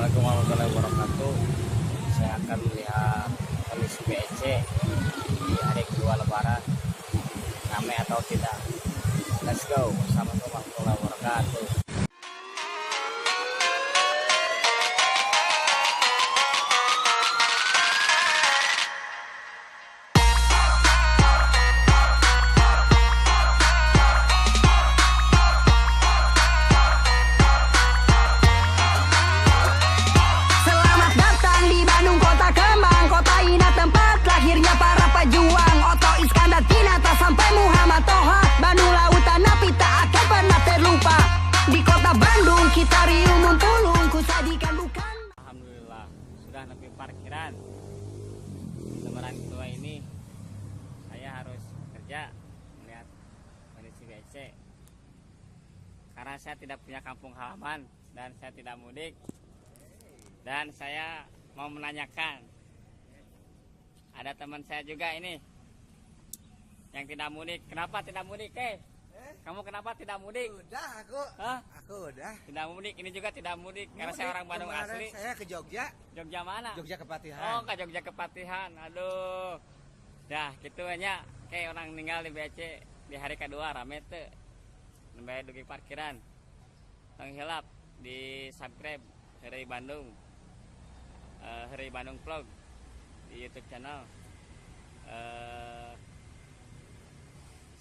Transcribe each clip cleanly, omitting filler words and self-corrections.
Assalamualaikum warahmatullahi wabarakatuh. Saya akan melihat kondisi BEC di hari kedua Lebaran, ramai atau tidak. Let's go. Assalamualaikum warahmatullahi wabarakatuh. Alhamdulillah sudah nepi parkiran. Lebaran kedua ini saya harus kerja melihat kondisi BEC karena saya tidak punya kampung halaman dan saya tidak mudik. Dan saya mau menanyakan, ada teman saya juga ini yang tidak mudik. Kenapa tidak mudik? Kamu kenapa tidak mudik? Udah aku udah. Tidak mudik. Ini juga tidak mudik karena saya orang Bandung asli. Saya ke Jogja. Jogja mana? Jogja Kepatihan. Oh, ke Jogja Kepatihan. Aduh. Dah, gitu aja. Kayak orang meninggal di BEC di hari kedua rame tuh. Nembe dugi parkiran. Penghilap di subscribe Hari Bandung. Hari Bandung Vlog di YouTube channel.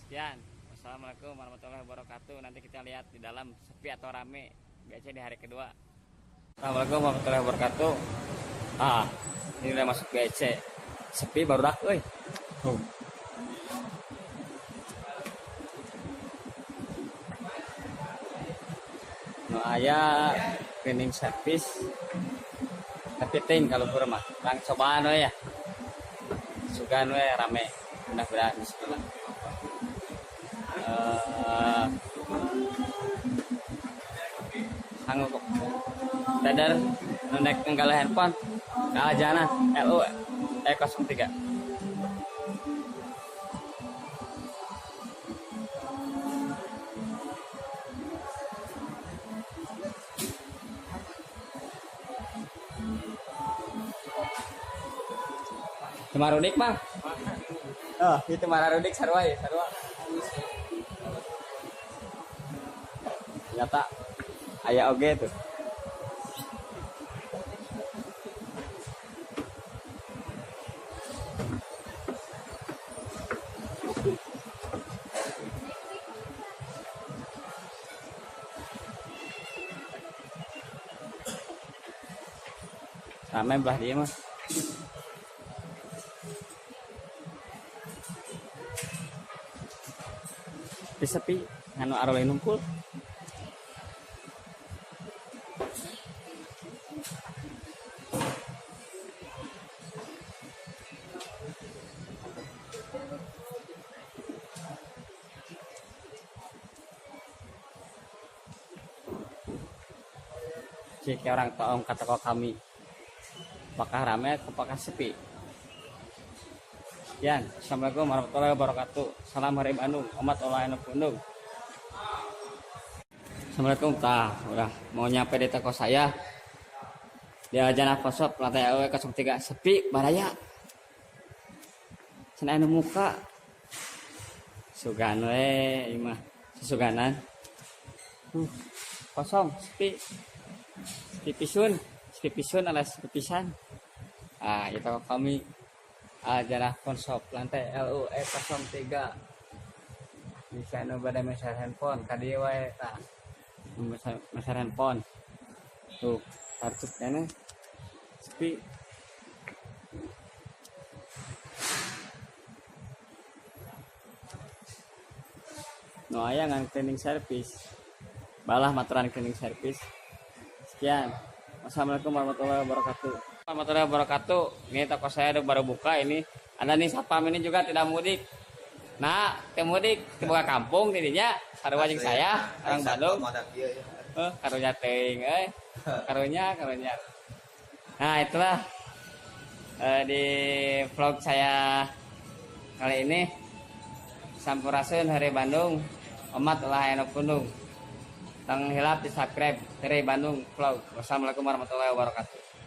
Sekian. Assalamualaikum warahmatullahi wabarakatuh. Nanti kita lihat di dalam sepi atau rame BEC di hari kedua. Assalamualaikum warahmatullahi wabarakatuh. Ini udah masuk BEC. Sepi baru dak euy. No aya cleaning service. Tapi ting kalau kurang mah. Lang cobaan we ya. Sugan we rame. Mudah-mudahan bismillah. Sanggup dadar nundek nenggal handphone keajana LU 03. Marudik bang. Oh itu Marudik sarua ya sarua. Nyata aya oge tuh. Ramai belah dia mah. Sepi anu arole nungkul. Jika orang tahu kata kami apakah ramai apakah sepi. Ya, Assalamualaikum warahmatullahi wabarakatuh. Salam Hari Bandung, umat Allah yang Bandung. Assalamualaikum, udah mau nyampe di toko saya. Dia Jana Kosop lantai AW 03 sepi baraya. Cenah anu muka. Sugan we ieu mah suganan. Kosong sepi. Sepi pisun alas pisan. Itu kami Jana Konsop lantai LU 03. Bisa nu bade meser handphone kadi wae tah. Meser handphone. Tuh, kartu kana sepi. No aya ngan cleaning service. Balah maturan cleaning service. Sekian. Wassalamualaikum warahmatullahi wabarakatuh. Warahmatullahi wabarakatuh. Ini toko saya baru buka ini. Ada nih satpam ini juga tidak mudik. Nah, teu mudik, teu boga kampung didinya. Sarua jeung saya, orang Bandung. Karunya teuing karunya. Nah, itulah di vlog saya kali ini. Sampurasun Hari Bandung, umat Allah yang Bandung. Tang hilap di subscribe Tere Bandung Vlog. Wassalamualaikum warahmatullahi wabarakatuh.